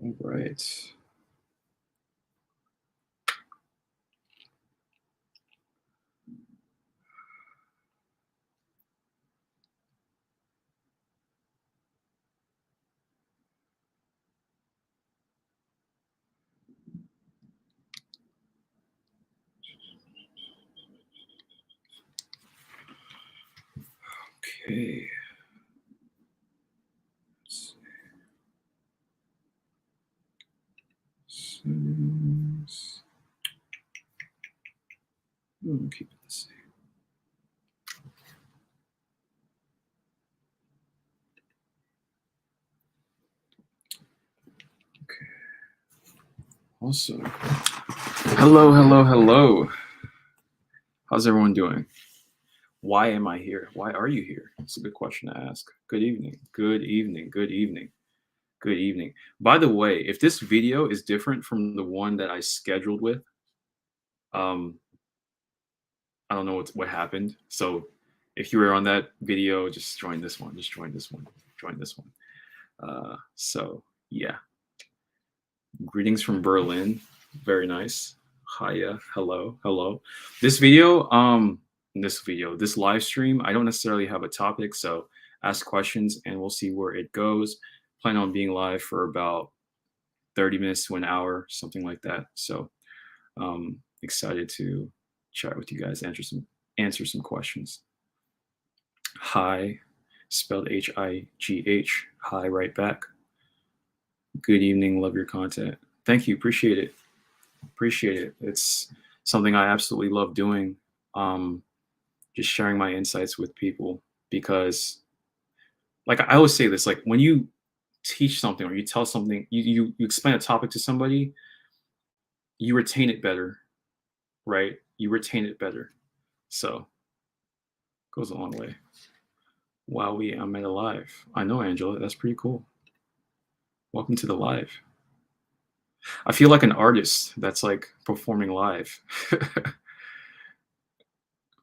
All right. Okay. Let's see. Settings. We'll keep it the same. Okay. Also, hello. How's everyone doing? Why am I here? Why are you here? It's a good question to ask. Good evening. By the way, if this video is different from the one that I scheduled with, I don't know what happened. So if you were on that video, just join this one. So yeah. Greetings from Berlin. Very nice. Hiya. Hello. This live stream, I don't necessarily have a topic, so ask questions and we'll see where it goes. Plan on being live for about 30 minutes to an hour, something like that. So excited to chat with you guys, answer some questions. Hi, spelled H-I-G-H. Hi, right back. Good evening. Love your content. Thank you. Appreciate it. It's something I absolutely love doing. Just sharing my insights with people, because like I always say this, like when you teach something or you tell something, you explain a topic to somebody, you retain it better, right? So goes a long way. Wow, I'm at a live. I know, Angela. That's pretty cool. Welcome to the live. I feel like an artist that's like performing live.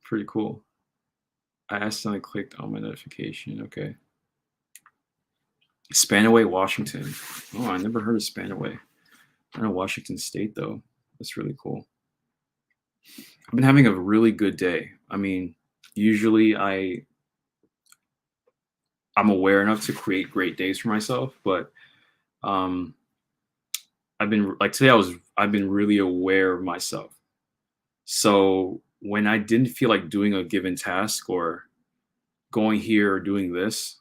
Pretty cool. I accidentally clicked on my notification. Okay. Spanaway, Washington. Oh, I never heard of Spanaway. I know Washington State, though. That's really cool. I've been having a really good day. I mean, usually I'm aware enough to create great days for myself, but I've been like today I've been really aware of myself. So when I didn't feel like doing a given task or going here or doing this,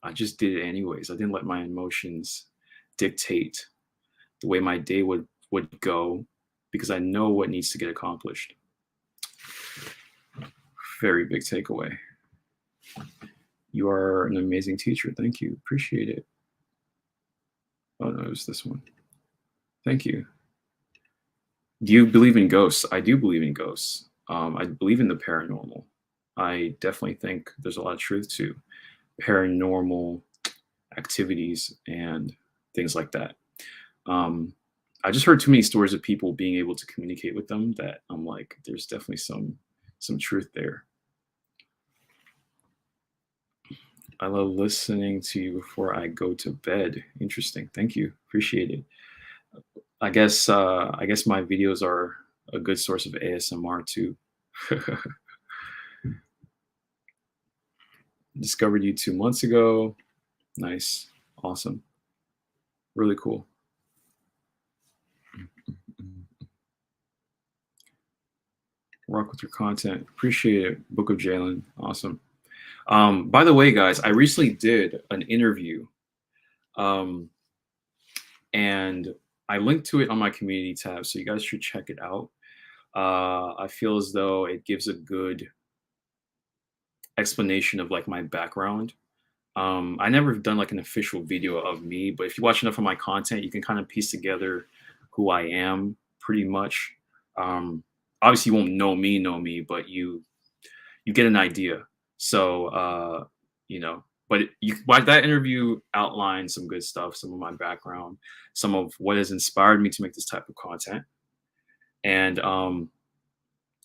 I just did it anyways. I didn't let my emotions dictate the way my day would go, because I know what needs to get accomplished. Very big takeaway. You are an amazing teacher. Thank you. Appreciate it. Oh no, it was this one. Thank you. Do you believe in ghosts? I do believe in ghosts. I believe in the paranormal. I definitely think there's a lot of truth to paranormal activities and things like that. I just heard too many stories of people being able to communicate with them that I'm like, there's definitely some truth there. I love listening to you before I go to bed. Interesting. Thank you. Appreciate it. I guess my videos are a good source of ASMR too. Discovered you 2 months ago. Nice. Awesome. Really cool. Rock with your content. Appreciate it. Book of Jalen. Awesome. By the way, guys, I recently did an interview, and I linked to it on my community tab, so you guys should check it out. I feel as though it gives a good explanation of like my background. I never done like an official video of me, but if you watch enough of my content, you can kind of piece together who I am pretty much. Obviously you won't know me, but you get an idea. So, but that interview outlined some good stuff, some of my background, some of what has inspired me to make this type of content. And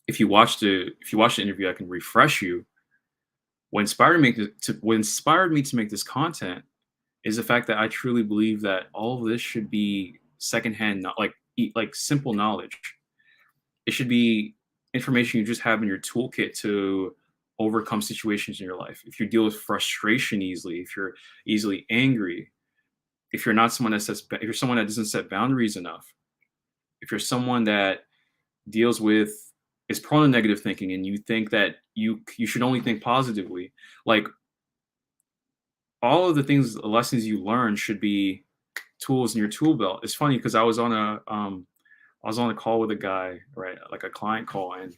if you watch the interview, I can refresh you. What inspired me to make this content is the fact that I truly believe that all of this should be secondhand, not like like simple knowledge. It should be information you just have in your toolkit to overcome situations in your life. If you deal with frustration easily, if you're easily angry, if you're not someone that if you're someone that doesn't set boundaries enough, if you're someone that deals with is prone to negative thinking and you think that you should only think positively, like all of the things, the lessons you learn should be tools in your tool belt. It's funny because I was on a call with a guy, right, like a client call, and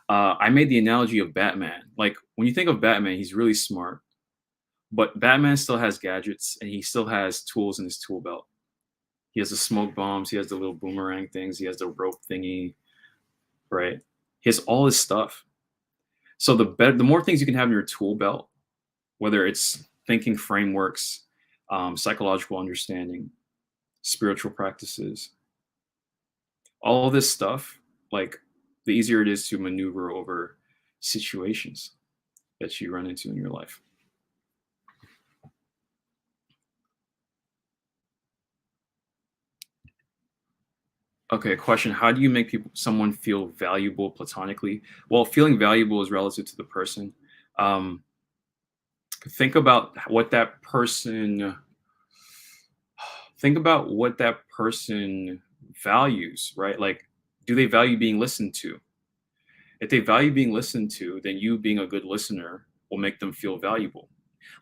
I made the analogy of Batman. Like when you think of Batman, he's really smart, but Batman still has gadgets and he still has tools in his tool belt. He has the smoke bombs, he has the little boomerang things, he has the rope thingy, right? He has all this stuff. So the more things you can have in your tool belt, whether it's thinking frameworks, psychological understanding, spiritual practices, all of this stuff, like the easier it is to maneuver over situations that you run into in your life. Okay, question. How do you make someone feel valuable platonically? Well, feeling valuable is relative to the person. Um, think about what that person think about what that person values, right? Like, do they value being listened to? If they value being listened to, then you being a good listener will make them feel valuable.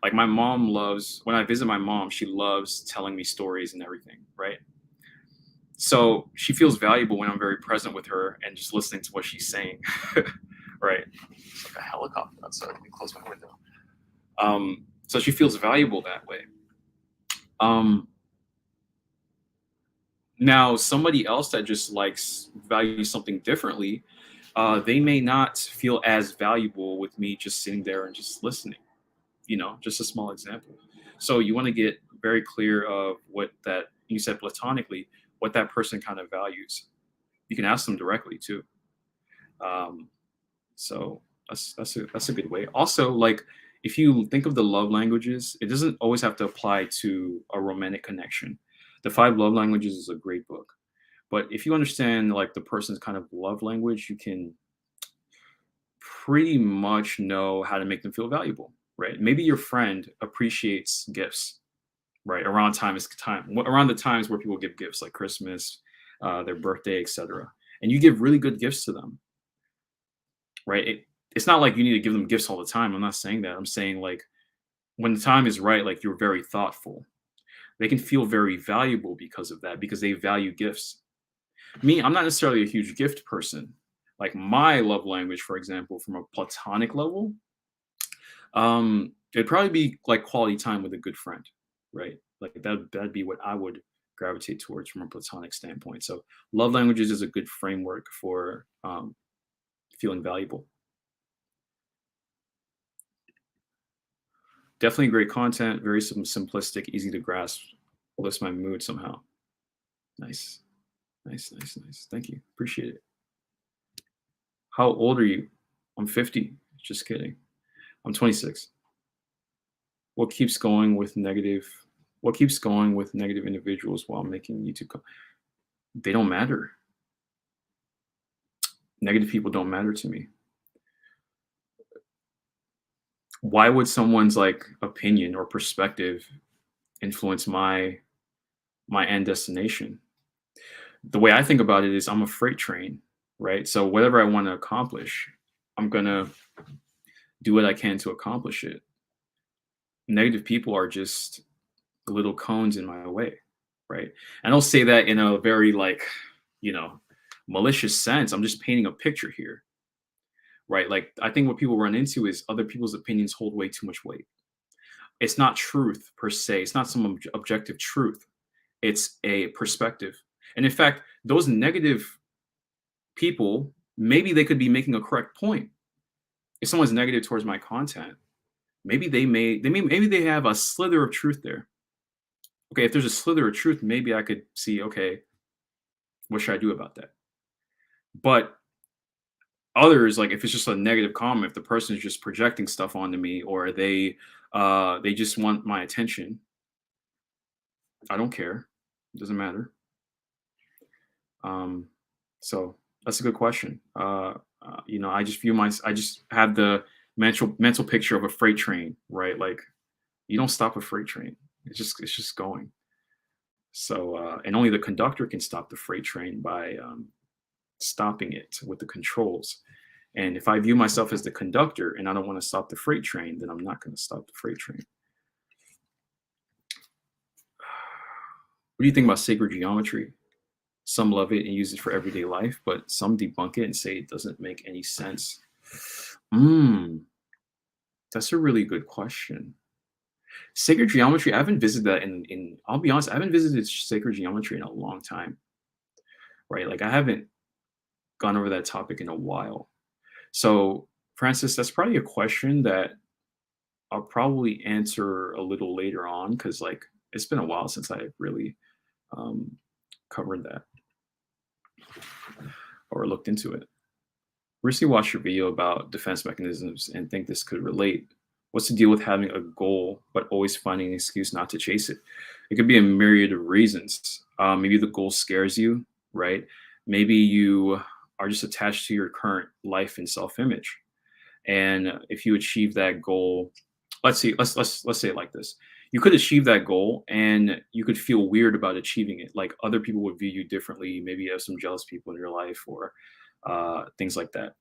Like my mom loves when I visit my mom, she loves telling me stories and everything, right? So she feels valuable when I'm very present with her and just listening to what she's saying. Right? It's like a helicopter outside. Let me close my window. So she feels valuable that way. Um, Now, somebody else that just likes values something differently, they may not feel as valuable with me just sitting there and just listening. Just a small example. So you want to get very clear of what that you said platonically, what that person kind of values. You can ask them directly too. Um, so that's a good way. Also, like if you think of the love languages, it doesn't always have to apply to a romantic connection. The Five Love Languages is a great book. But if you understand like the person's kind of love language, you can pretty much know how to make them feel valuable, right? Maybe your friend appreciates gifts, right? Around the times where people give gifts like Christmas, their birthday, etc. And you give really good gifts to them, right? It's not like you need to give them gifts all the time. I'm not saying that. I'm saying like when the time is right, like you're very thoughtful. They can feel very valuable because of that, because they value gifts. Me, I'm not necessarily a huge gift person. Like my love language, for example, from a platonic level, it'd probably be like quality time with a good friend, right? Like that'd be what I would gravitate towards from a platonic standpoint. So love languages is a good framework for feeling valuable. Definitely great content, very simplistic, easy to grasp. Lifts my mood somehow. Nice, nice, nice, nice. Thank you, appreciate it. How old are you? I'm 50. Just kidding. I'm 26. What keeps going with negative? What keeps going with negative individuals while making YouTube? They don't matter. Negative people don't matter to me. Why would someone's like opinion or perspective influence my end destination? The way I think about it is I'm a freight train, right? So whatever I want to accomplish, I'm gonna do what I can to accomplish it. Negative people are just little cones in my way, right? I don't say that in a very like, you know, malicious sense. I'm just painting a picture here, right? Like I think what people run into is other people's opinions hold way too much weight. It's not truth per se. It's not some objective truth. It's a perspective. And in fact, those negative people, maybe they could be making a correct point. If someone's negative towards my content, maybe they have a slither of truth there. Okay, if there's a slither of truth, maybe I could see, okay, what should I do about that? But Others, like if it's just a negative comment, if the person is just projecting stuff onto me, or they just want my attention, I don't care. It doesn't matter. Um, so that's a good question. I just have the mental picture of a freight train, right? Like you don't stop a freight train. It's just going. So and only the conductor can stop the freight train by stopping it with the controls. And if I view myself as the conductor and I don't want to stop the freight train, then I'm not going to stop the freight train. What do you think about sacred geometry? Some love it and use it for everyday life, but some debunk it and say it doesn't make any sense. Mm, that's a really good question. Sacred geometry, I haven't visited that in I'll be honest, I haven't visited sacred geometry in a long time, right? Like I haven't gone over that topic in a while. So, Francis, that's probably a question that I'll probably answer a little later on because, like, it's been a while since I really um, covered that or looked into it. Recently watched your video about defense mechanisms and think this could relate. What's the deal with having a goal but always finding an excuse not to chase it? It could be a myriad of reasons. Maybe the goal scares you, right? Maybe you are just attached to your current life and self-image. And if you achieve that goal, let's say it like this. You could achieve that goal and you could feel weird about achieving it. Like other people would view you differently. Maybe you have some jealous people in your life or things like that.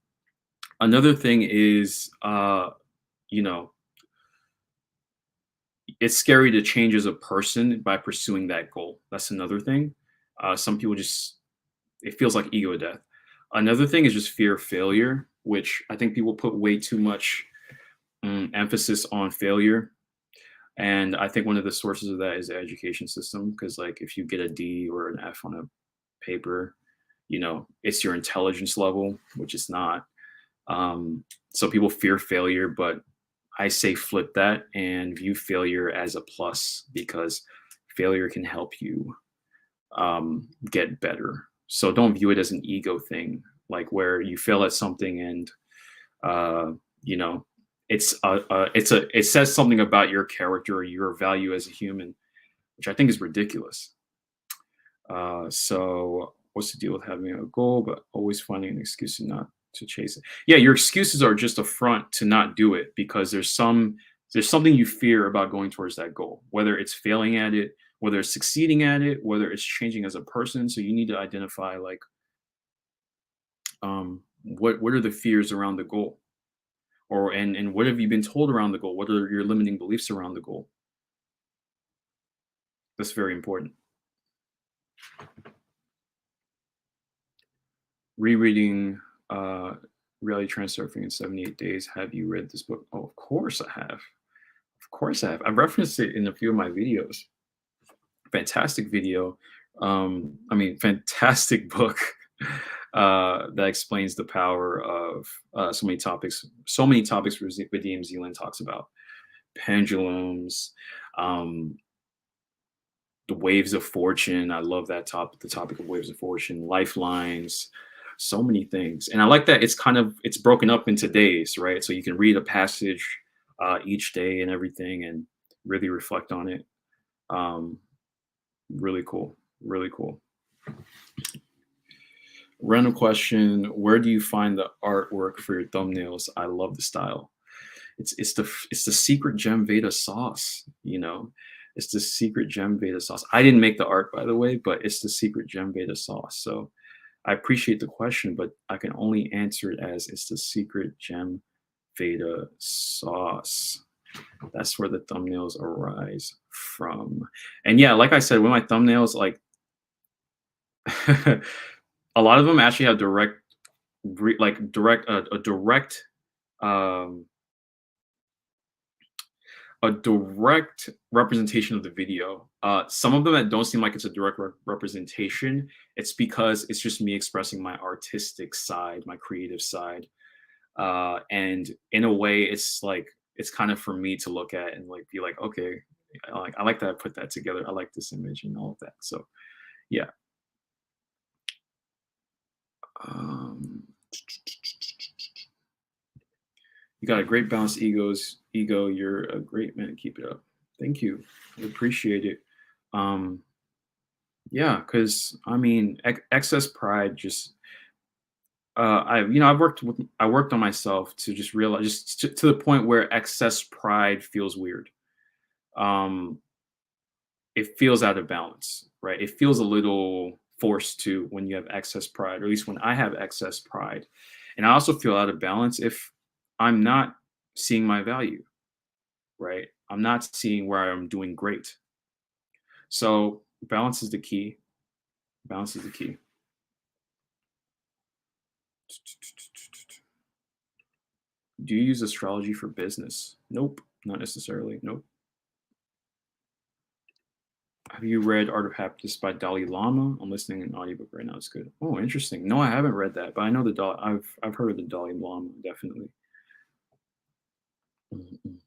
Another thing is, you know, it's scary to change as a person by pursuing that goal. That's another thing. Some people just, it feels like ego death. Another thing is just fear of failure, which I think people put way too much emphasis on failure. And I think one of the sources of that is the education system. Because, like, if you get a D or an F on a paper, it's your intelligence level, which it's not. So people fear failure, but I say flip that and view failure as a plus because failure can help you get better. So don't view it as an ego thing, like where you fail at something and you know it says something about your character or your value as a human, which I think is ridiculous. So what's the deal with having a goal but always finding an excuse not to chase it? Yeah, your excuses are just a front to not do it because there's something you fear about going towards that goal, whether it's failing at it, whether it's succeeding at it, whether it's changing as a person. So you need to identify like what are the fears around the goal, or and what have you been told around the goal? What are your limiting beliefs around the goal? That's very important. Rereading Reality Transsurfing in 78 Days. Have you read this book? Oh, of course I have. Of course I have. I've referenced it in a few of my videos. Fantastic video. Fantastic book that explains the power of so many topics. So many topics with James Zealand talks about pendulums, the waves of fortune. I love that topic. The topic of waves of fortune, lifelines, so many things. And I like that it's broken up into days, right? So you can read a passage each day and everything, and really reflect on it. Really cool. Really cool. Random question: where do you find the artwork for your thumbnails? I love the style. It's the secret Jem Veda sauce. It's the secret Jem Veda sauce. I didn't make the art, by the way, but it's the secret Jem Veda sauce. So I appreciate the question, but I can only answer it as it's the secret Jem Veda sauce. That's where the thumbnails arise from. And yeah, like I said, with my thumbnails, like a lot of them actually have um, a direct representation of the video. Some of them that don't seem like it's a direct representation, it's because it's just me expressing my artistic side, my creative side. And in a way, it's kind of for me to look at and like be like, okay, I like that I put that together. I like this image and all of that. So yeah. Um, You got a great balanced ego. You're a great man. Keep it up. Thank you. I appreciate it. Um, yeah, because I mean, excess pride just I worked on myself to just realize just to the point where excess pride feels weird. Um, it feels out of balance, right? It feels a little forced to when you have excess pride, or at least when I have excess pride. And I also feel out of balance if I'm not seeing my value, right? I'm not seeing where I'm doing great. So balance is the key. Balance is the key. Do you use astrology for business? Nope, not necessarily. Nope. Have you read Art of Happiness by Dalai Lama? I'm listening to an audiobook right now. It's good. Oh, interesting. No, I haven't read that, but I know I've heard of the Dalai Lama, definitely. Mm, mm,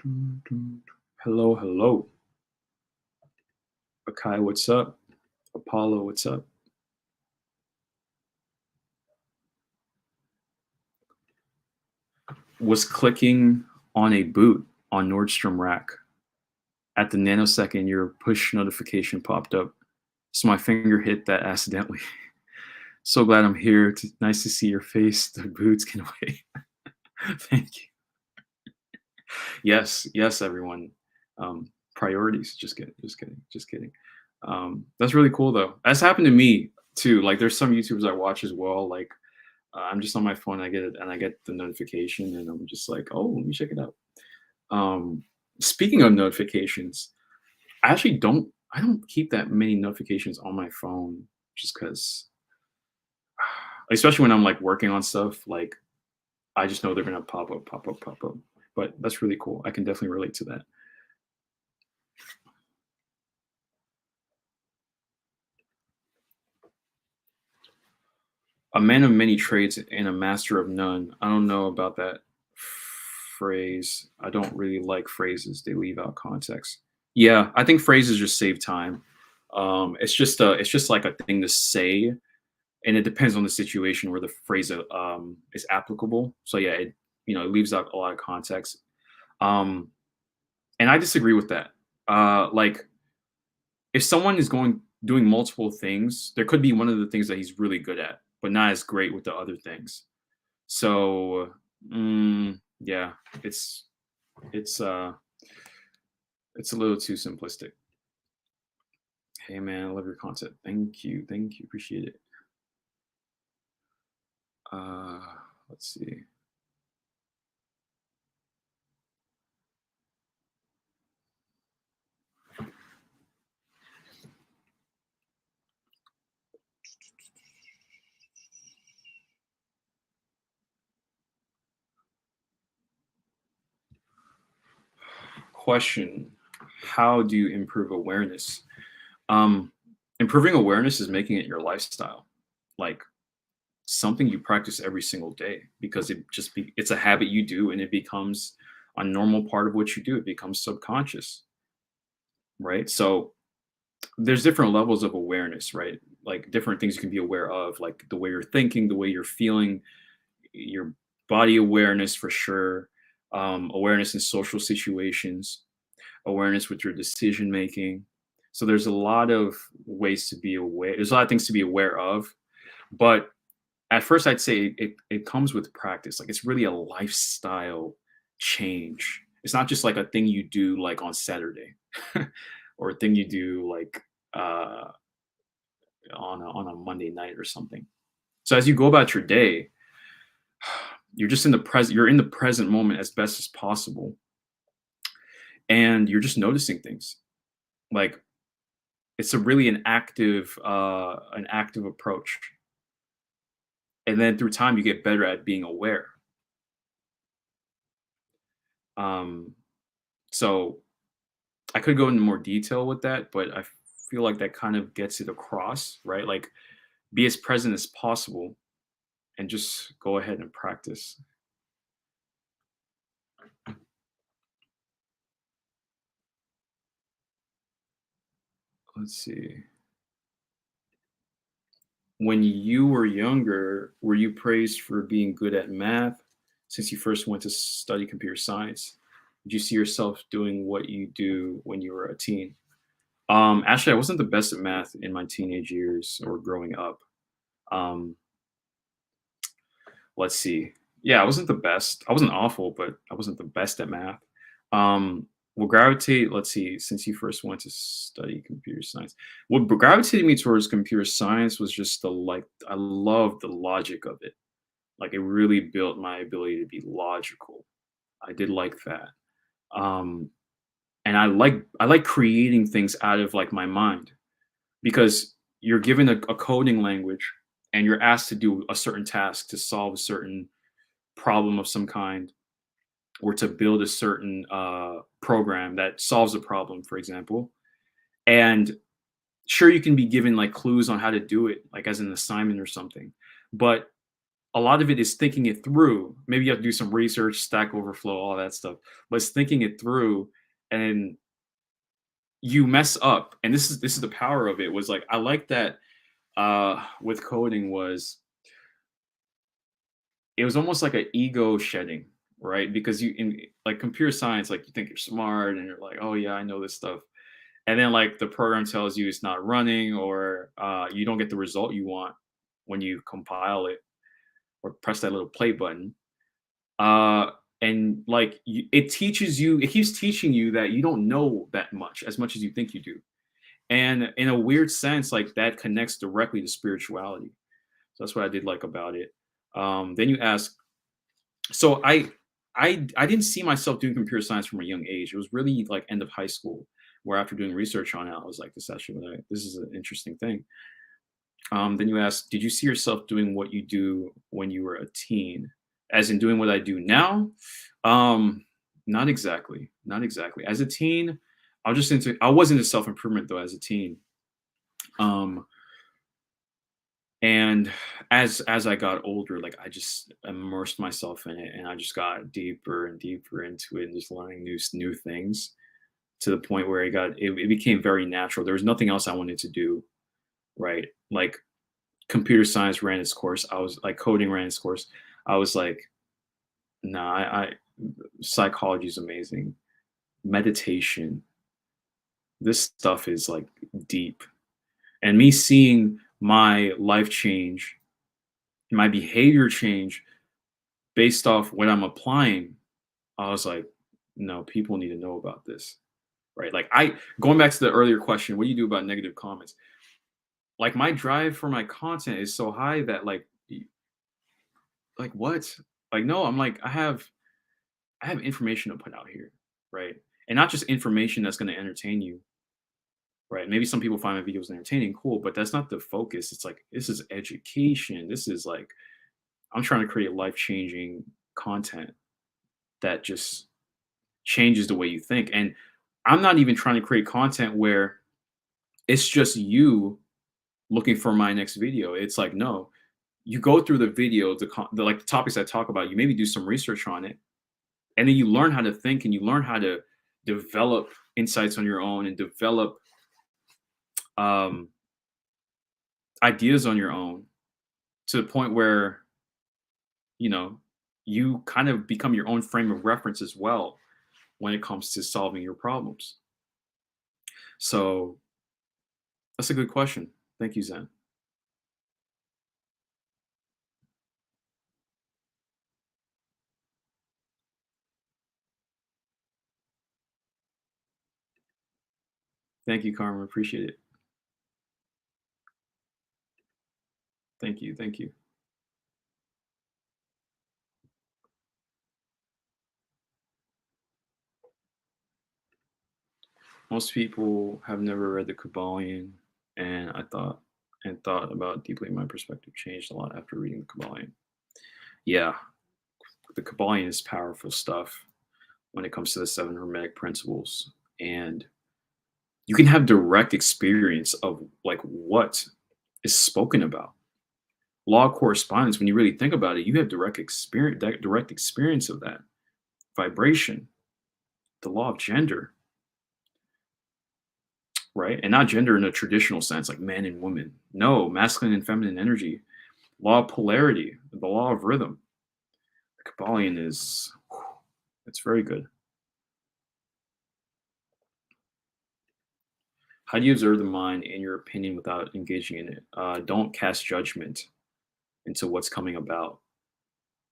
mm. Hello, hello. Akai, what's up? Apollo, what's up? Was clicking on a boot on Nordstrom Rack. At the nanosecond, your push notification popped up. So my finger hit that accidentally. So glad I'm here. Nice to see your face. The boots can wait. Thank you. Yes, yes, everyone. Priorities. Just kidding. Just kidding. Just kidding. That's really cool though. That's happened to me too. Like, there's some YouTubers I watch as well. Like, I'm just on my phone. I get it, and I get the notification, and I'm just like, oh, let me check it out. Um, Speaking of notifications, I actually don't. I don't keep that many notifications on my phone, just because, especially when I'm like working on stuff. Like, I just know they're gonna pop up, pop up, pop up. But that's really cool. I can definitely relate to that. A man of many trades and a master of none. I don't know about that phrase. I don't really like phrases. They leave out context. Yeah, I think phrases just save time. It's just like a thing to say, and it depends on the situation where the phrase is applicable. So yeah, it leaves out a lot of context. Um, and I disagree with that. Like, if someone is doing multiple things, there could be one of the things that he's really good at, but not as great with the other things. So, yeah, it's it's uh it's a little too simplistic. Hey man, I love your content. Thank you, appreciate it. Uh, let's see. Question: how do you improve awareness? Um, Improving awareness is making it your lifestyle, like something you practice every single day, because it's a habit you do, and it becomes a normal part of what you do. It becomes subconscious, right? So there's different levels of awareness, right? Like, different things you can be aware of, like the way you're thinking, the way you're feeling, your body awareness for sure, awareness in social situations, awareness with your decision making. So there's a lot of ways to be aware. There's a lot of things to be aware of, but at first I'd say it comes with practice. Like, it's really a lifestyle change. It's not just like a thing you do like on Saturday, or a thing you do like uh, on a Monday night or something. So as you go about your day, you're just in the present. You're in the present moment as best as possible, and you're just noticing things. Like, it's a really an active approach, and then through time you get better at being aware. Um, so I could go into more detail with that, but I feel like that kind of gets it across, right? Like, be as present as possible and just go ahead and practice. Let's see. When you were younger, were you praised for being good at math since you first went to study computer science? Did you see yourself doing what you do when you were a teen? Actually, I wasn't the best at math in my teenage years or growing up. Um, let's see. Yeah, I wasn't the best. I wasn't awful, but I wasn't the best at math. Will gravitate, let's see, since you first went to study computer science. What gravitated me towards computer science was just I love the logic of it. Like it really built my ability to be logical. I did like that. Um, and I like creating things out of like my mind because you're given a coding language and you're asked to do a certain task to solve a certain problem of some kind or to build a certain program that solves a problem, for example. And sure, you can be given like clues on how to do it, like as an assignment or something. But a lot of it is thinking it through. Maybe you have to do some research, Stack Overflow, all that stuff. But it's thinking it through, and you mess up. And this is the power of it. Was like I like that with coding was it was almost like an ego shedding, right? Because you in like computer science, like you think you're smart and you're like, oh yeah, I know this stuff. And then like the program tells you it's not running or you don't get the result you want when you compile it or press that little play button. Uh, and like it teaches you, it keeps teaching you that you don't know that much as you think you do. And in a weird sense, like that connects directly to spirituality. So that's what I did like about it. Then you ask, so I didn't see myself doing computer science from a young age. It was really like end of high school, where after doing research on it, I was like, this is an interesting thing. Then you ask, did you see yourself doing what you do when you were a teen? As in doing what I do now? Not exactly. Not exactly. As a teen, I was into self-improvement though as a teen. Um, and as I got older, like I just immersed myself in it and I just got deeper and deeper into it and just learning new things to the point where it became very natural. There was nothing else I wanted to do, right? Like computer science ran its course. I was like coding ran its course. I was like, nah, I psychology is amazing. Meditation, this stuff is like deep. And me seeing my life change, my behavior change based off what I'm applying, I was like, no, people need to know about this. Right. Like going back to the earlier question, what do you do about negative comments? Like my drive for my content is so high that like what? Like no, I'm like I have information to put out here, right? And not just information that's going to entertain you, right? Maybe some people find my videos entertaining, cool, but that's not the focus. It's like this is education. This is like I'm trying to create life-changing content that just changes the way you think. And I'm not even trying to create content where it's just you looking for my next video. It's like no, you go through the video, like the topics I talk about, you maybe do some research on it, and then you learn how to think and you learn how to develop insights on your own and develop um, ideas on your own to the point where you know you kind of become your own frame of reference as well when it comes to solving your problems. So that's a good question. Thank you, Zen. Thank you, Karma. Appreciate it. Thank you. Thank you. Most people have never read the Cabalian, and thought about deeply. My perspective changed a lot after reading the Cabalian. Yeah, the Cabalian is powerful stuff when it comes to the seven hermetic principles, and you can have direct experience of like what is spoken about. Law of correspondence, when you really think about it, you have direct experience of that. Vibration, the law of gender, right? And not gender in a traditional sense, like man and woman. No, masculine and feminine energy, law of polarity, the law of rhythm. The Cabalian is, it's very good. How do you observe the mind in your opinion without engaging in it? Don't cast judgment into what's coming about.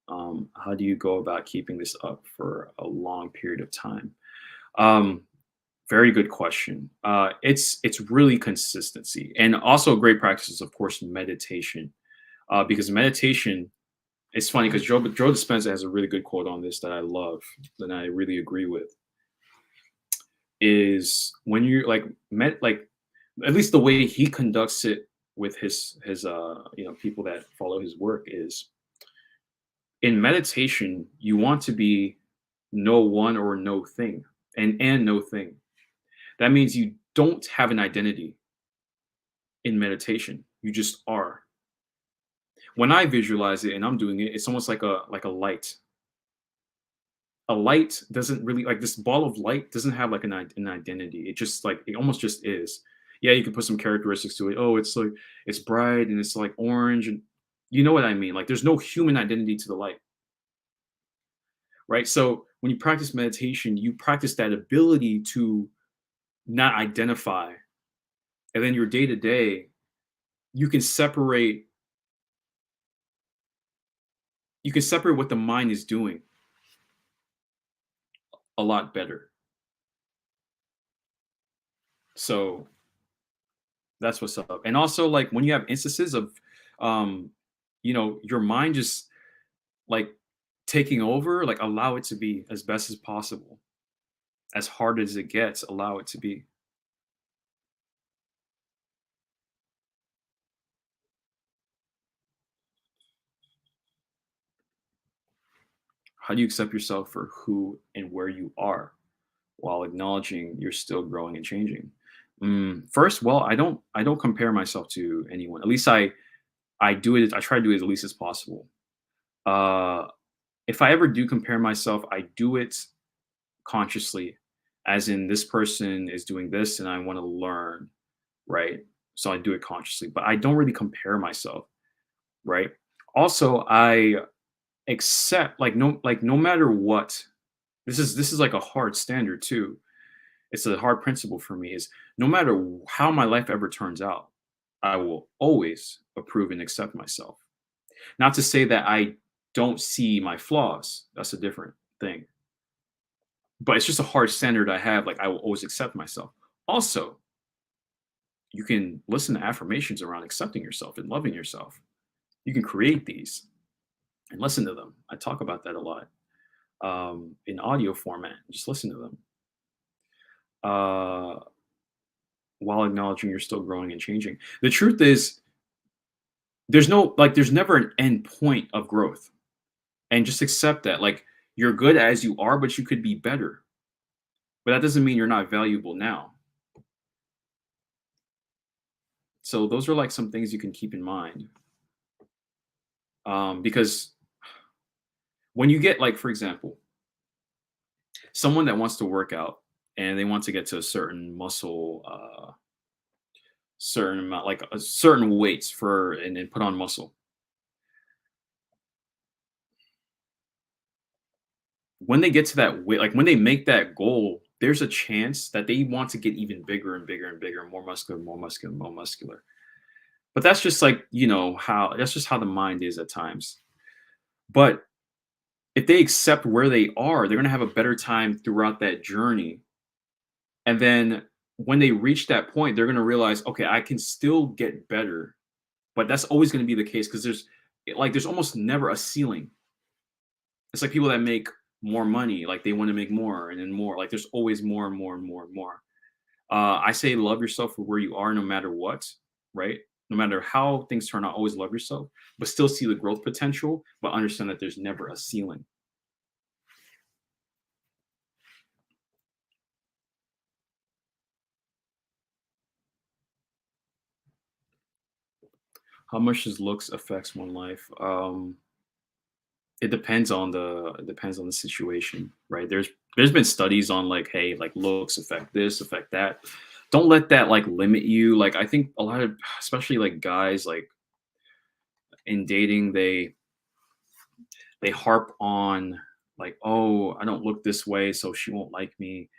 How do you go about keeping this up for a long period of time? Um, Very good question. It's really consistency, and also a great practice is of course meditation. Because meditation, it's funny because Joe Dispenza has a really good quote on this that I love, that I really agree with. Is when you like like at least the way he conducts it with his people that follow his work is in meditation you want to be no one or no thing and no thing. That means you don't have an identity in meditation. You just are. When I visualize it and I'm doing it, it's almost like a light. A light doesn't really like this ball of light doesn't have like an identity. It just like it almost just is. Yeah, you can put some characteristics to it. Oh, it's like it's bright and it's like orange and you know what I mean? Like there's no human identity to the light, right? So when you practice meditation, you practice that ability to not identify. And then your day to day, you can separate what the mind is doing a lot better. So that's what's up. And also like when you have instances of um your mind just like taking over, like allow it to be as best as possible. As hard as it gets, allow it to be. How do you accept yourself for who and where you are while acknowledging you're still growing and changing? First, well, I don't compare myself to anyone. At least I do it. I try to do it as least as possible. Uh, if I ever do compare myself, I do it consciously, as in this person is doing this and I want to learn, right? So I do it consciously, but I don't really compare myself, right? Also, I accept like no matter what. This is like a hard standard too. It's a hard principle for me is no matter how my life ever turns out, I will always approve and accept myself. Not to say that I don't see my flaws. That's a different thing. But it's just a hard standard I have. Like I will always accept myself. Also, you can listen to affirmations around accepting yourself and loving yourself. You can create these and listen to them. I talk about that a lot in audio format. Just listen to them uh, while acknowledging you're still growing and changing. The truth is, there's never an end point of growth, and just accept that. Like you're good as you are, but you could be better. But that doesn't mean you're not valuable now. So those are like some things you can keep in mind. Because when you get like, for example, someone that wants to work out and they want to get to a certain muscle, certain amount, like a certain weights for and put on muscle. When they get to that weight, like when they make that goal, there's a chance that they want to get even bigger and bigger and bigger, more muscular, more muscular, more muscular. But that's just like, how that's just how the mind is at times. But if they accept where they are, they're going to have a better time throughout that journey. And then when they reach that point, they're going to realize, okay, I can still get better. But that's always going to be the case because there's almost never a ceiling. It's like people that make more money, like they want to make more and then more. Like there's always more and more and more and more. I say love yourself for where you are no matter what, right? No matter how things turn out, always love yourself, but still see the growth potential, but understand that there's never a ceiling. How much does looks affects one life? It depends on the situation, right? There's been studies on like, hey, like looks affect this, affect that. don't let that like limit you. Like I think a lot of, especially like guys, like in dating, they harp on like, oh, I don't look this way, so she won't like me.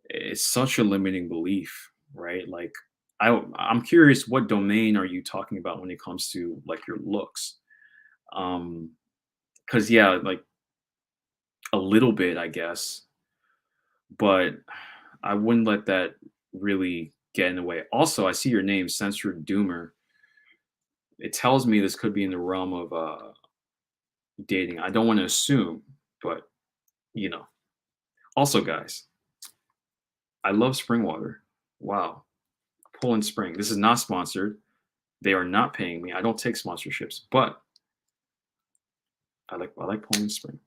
It's such a limiting belief, right? Like I'm curious, what domain are you talking about when it comes to like your looks? Um, because yeah, like a little bit, I guess, but I wouldn't let that really get in the way. Also, I see your name, Censored Doomer. It tells me this could be in the realm of dating. I don't want to assume, but you know. Also, guys, I love spring water. Wow. Poland Spring. This is not sponsored. They are not paying me. I don't take sponsorships, but I like Poland Spring.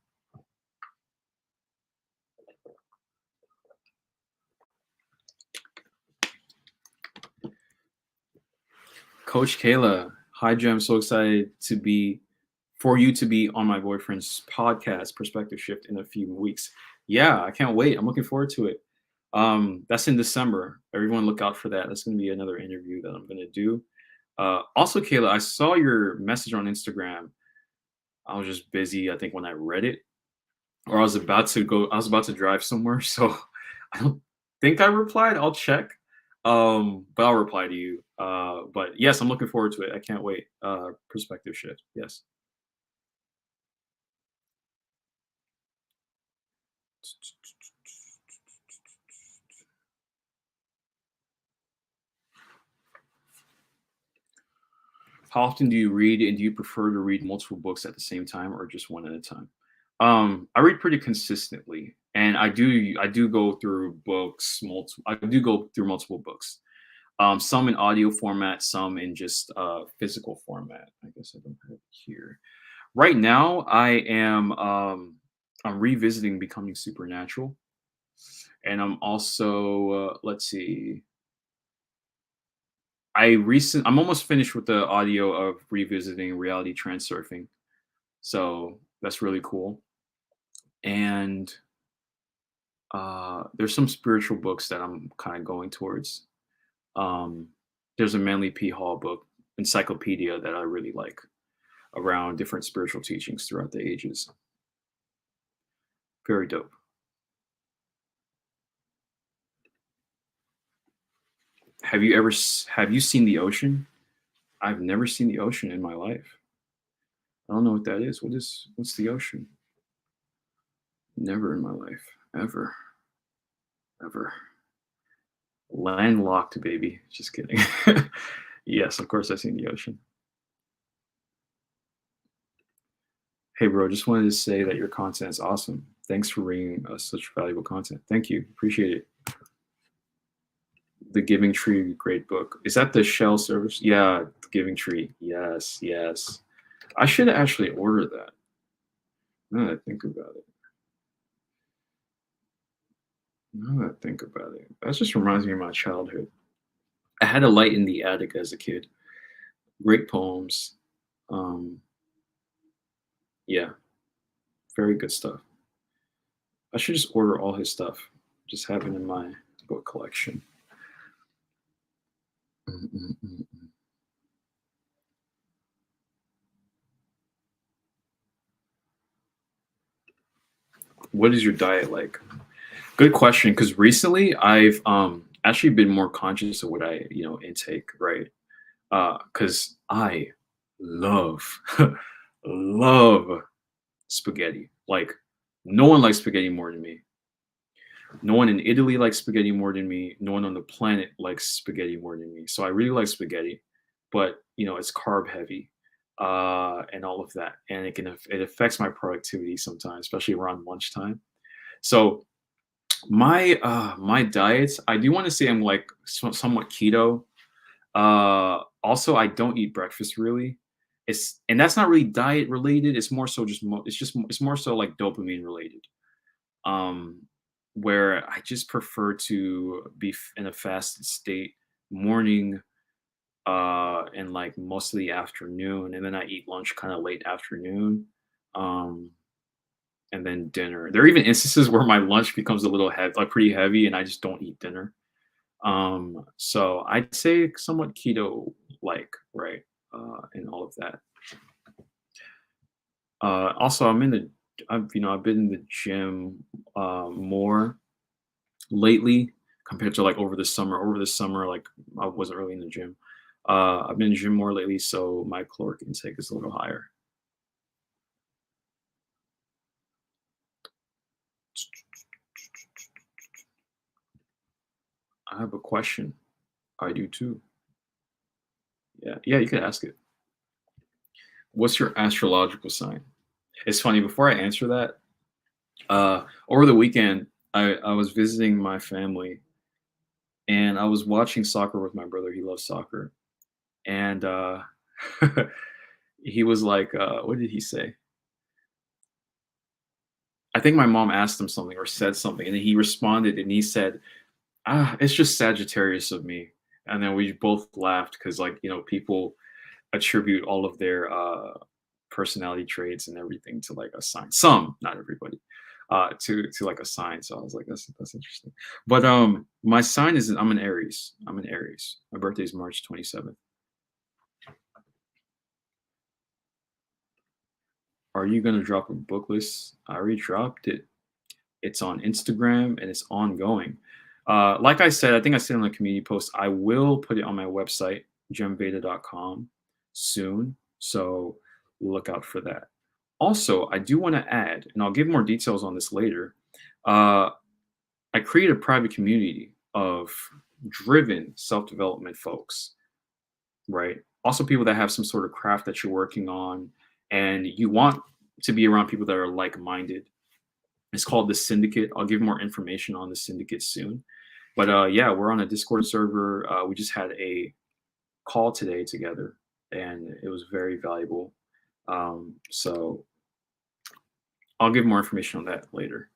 Coach Kayla, hi Jem. So excited for you to be on my boyfriend's podcast, Perspective Shift, in a few weeks. Yeah, I can't wait. I'm looking forward to it. That's in December. Everyone look out for that. That's going to be another interview that I'm going to do. Also, Kayla, I saw your message on Instagram. I was just busy, I think, when I read it, or I was about to drive somewhere, so I don't think I replied. I'll check. But I'll reply to you. But yes, I'm looking forward to it. I can't wait. Perspective shift. Yes. How often do you read, and do you prefer to read multiple books at the same time or just one at a time? I read pretty consistently, and I do go through books multiple. I do go through multiple books. Some in audio format, some in just physical format. I guess I don't have it here. Right now, I'm revisiting Becoming Supernatural, and I'm also let's see. I'm almost finished with the audio of revisiting Reality Transsurfing, so that's really cool. And there's some spiritual books that I'm kind of going towards. Um, there's a Manley Hall book, encyclopedia, that I really like around different spiritual teachings throughout the ages. Very dope. Have you seen the ocean? I've never seen the ocean in my life. I don't know what that is. What's the ocean? Never in my life. Ever. Ever. Landlocked, baby. Just kidding. Yes, of course I've seen the ocean. Hey, bro, just wanted to say that your content is awesome. Thanks for bringing us such valuable content. Thank you. Appreciate it. The Giving Tree, great book. Is that the Shell service? Yeah, the Giving Tree. Yes, yes. I should actually order that. Now that I think about it. Now that I think about it. That just reminds me of my childhood. I had a light in the attic as a kid. Great poems. Um, yeah, very good stuff. I should just order all his stuff. Just have it in my book collection. Mm-mm-mm. What is your diet like? Good question. Because recently I've actually been more conscious of what I intake. Right. Because I love love spaghetti. Like no one likes spaghetti more than me. No one in Italy likes spaghetti more than me. No one on the planet likes spaghetti more than me. So I really like spaghetti, but it's carb heavy, and all of that, and it affects my productivity sometimes, especially around lunchtime. So my diets, I do want to say I'm like somewhat keto. Also, I don't eat breakfast really. And that's not really diet related. It's more so it's more so like dopamine related. Um, where I just prefer to be in a fasted state morning, and like most of the afternoon, and then I eat lunch kind of late afternoon, um, and then dinner. There are even instances where my lunch becomes a little heavy, like pretty heavy, and I just don't eat dinner. So I'd say somewhat keto like, right? And all of that. Also, I've been in the gym more lately compared to like over the summer. Over the summer, like I wasn't really in the gym. I've been in the gym more lately, so my caloric intake is a little higher. I have a question. I do too. Yeah, yeah, you could ask it. What's your astrological sign? It's funny. Before I answer that, over the weekend, I was visiting my family and I was watching soccer with my brother. He loves soccer, and he was like, "What did he say?" I think my mom asked him something or said something, and then he responded and he said, "Ah, it's just Sagittarius of me." And then we both laughed because, like, people attribute all of their personality traits and everything to like a sign. Some, not everybody, to like a sign. So I was like, that's interesting. But my sign is I'm an Aries. I'm an Aries. My birthday is March 27th. Are you gonna drop a book list? I already dropped it. It's on Instagram and it's ongoing. Like I said, I think I said on the community post, I will put it on my website, jemveda.com, soon. So look out for that. Also, I do want to add, and I'll give more details on this later. Uh, I create a private community of driven self development folks, right? Also, people that have some sort of craft that you're working on, and you want to be around people that are like minded. It's called the Syndicate. I'll give more information on the Syndicate soon. But yeah, we're on a Discord server. We just had a call today together, and it was very valuable. So I'll give more information on that later.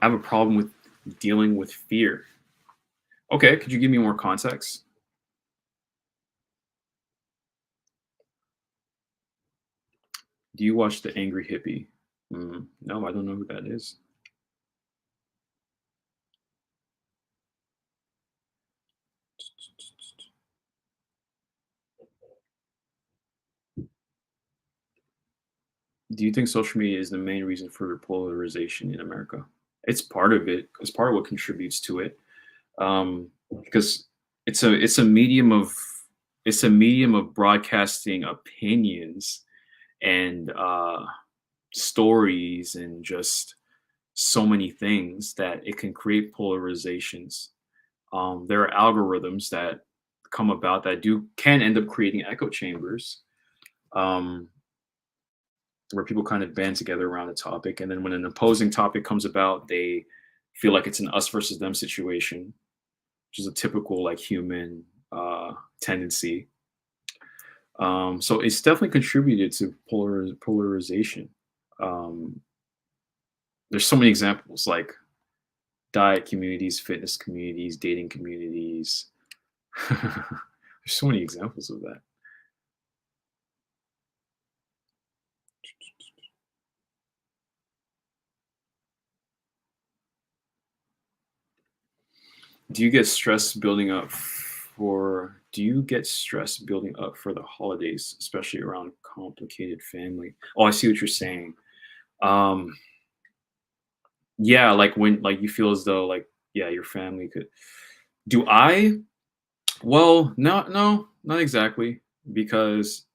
I have a problem with dealing with fear. Okay, could you give me more context? Do you watch the Angry Hippie? No, I don't know who that is. Do you think social media is the main reason for polarization in America? It's part of it. It's part of what contributes to it. Because it's a medium of broadcasting opinions and stories and just so many things that it can create polarizations. There are algorithms that come about that can end up creating echo chambers, um, where people kind of band together around a topic, and then when an opposing topic comes about, they feel like it's an us versus them situation, which is a typical like human tendency. So it's definitely contributed to polarization. Um, there's so many examples like diet communities, fitness communities, dating communities. There's so many examples of that. Do you get stress building up do you get stress building up for the holidays, especially around complicated family? Oh, I see what you're saying. Um, yeah, like when like you feel as though like yeah, your family could. Do I? Well, no, not exactly, because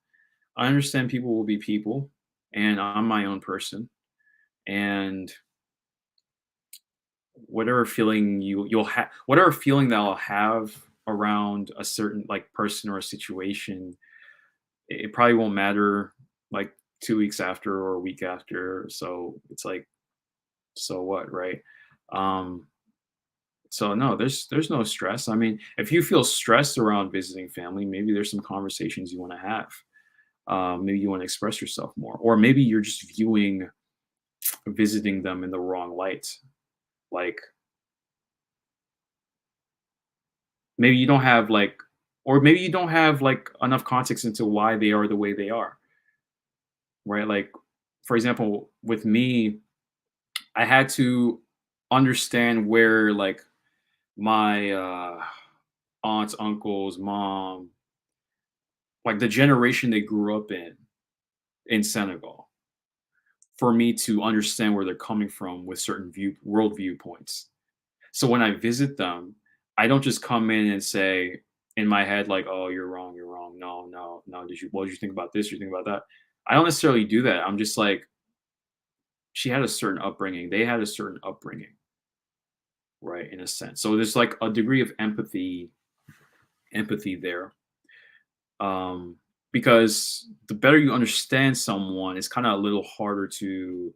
I understand people will be people, and I'm my own person, and whatever feeling that I'll have around a certain like person or a situation, it probably won't matter like 2 weeks after or a week after. So it's like, so what, right? Um, so no, there's no stress. I mean, if you feel stressed around visiting family, maybe there's some conversations you want to have. Maybe you want to express yourself more, or maybe you're just viewing visiting them in the wrong light. Like maybe you don't have like, or maybe you don't have like enough context into why they are the way they are, right? Like, for example, with me, I had to understand where like my aunts, uncles, mom, like the generation they grew up in Senegal, for me to understand where they're coming from with certain world viewpoints. So when I visit them, I don't just come in and say in my head like, "Oh, you're wrong, you're wrong. No, no, no. What did you think about this? You think about that?" I don't necessarily do that. I'm just like, she had a certain upbringing. They had a certain upbringing, right? In a sense. So there's like a degree of empathy there. Um, because the better you understand someone, it's kind of a little harder to,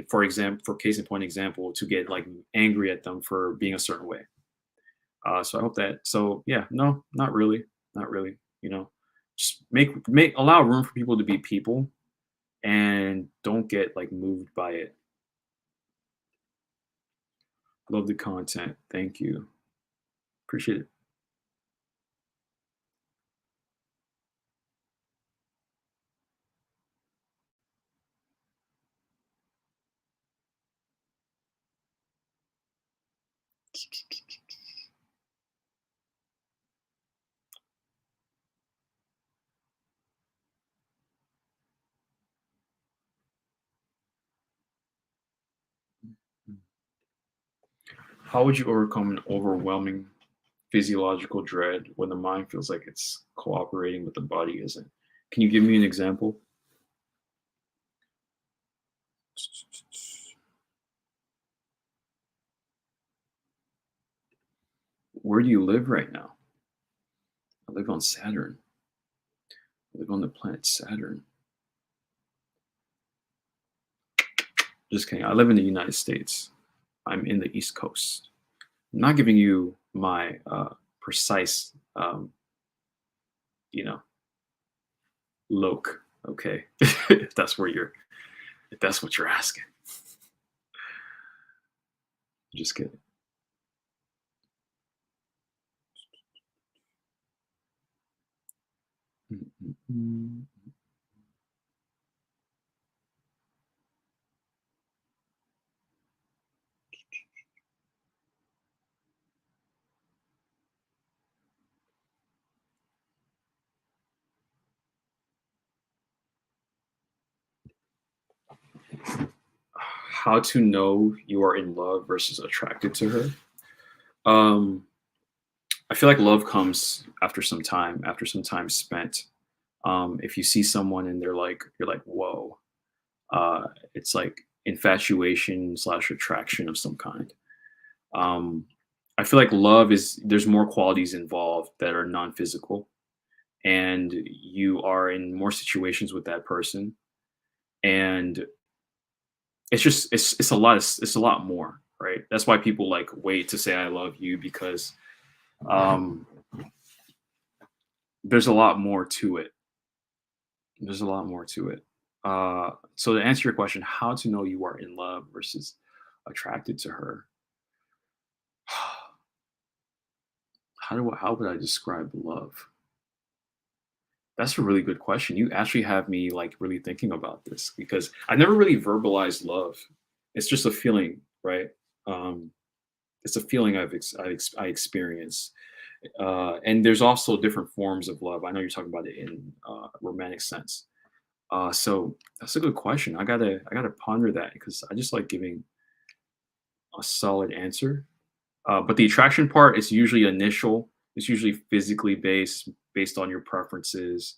for example, for case in point example, to get like angry at them for being a certain way. So I hope that. So yeah, no, not really, not really. Just make allow room for people to be people, and don't get like moved by it. Love the content. Thank you. Appreciate it. How would you overcome an overwhelming physiological dread when the mind feels like it's cooperating but the body isn't? Can you give me an example? Where do you live right now? I live on Saturn. I live on the planet Saturn. Just kidding. I live in the United States. I'm in the East Coast. I'm not giving you my precise, you know, loc. Okay, if that's if that's what you're asking. Just kidding. Mm, mm, mm. How to know you are in love versus attracted to her? Um, I feel like love comes after some time spent. If you see someone and you're like, whoa, it's like infatuation slash attraction of some kind. Um, I feel like there's more qualities involved that are non-physical, and you are in more situations with that person, and it's a lot more, right? That's why people like wait to say I love you, because um, there's a lot more to it. There's a lot more to it. So to answer your question, how to know you are in love versus attracted to her? How would I describe love? That's a really good question. You actually have me like really thinking about this, because I never really verbalized love. It's just a feeling, right? Um, it's a feeling I experience. And there's also different forms of love. I know you're talking about it in romantic sense. So that's a good question. I gotta ponder that, because I just like giving a solid answer. But the attraction part is usually initial. It's usually physically based on your preferences.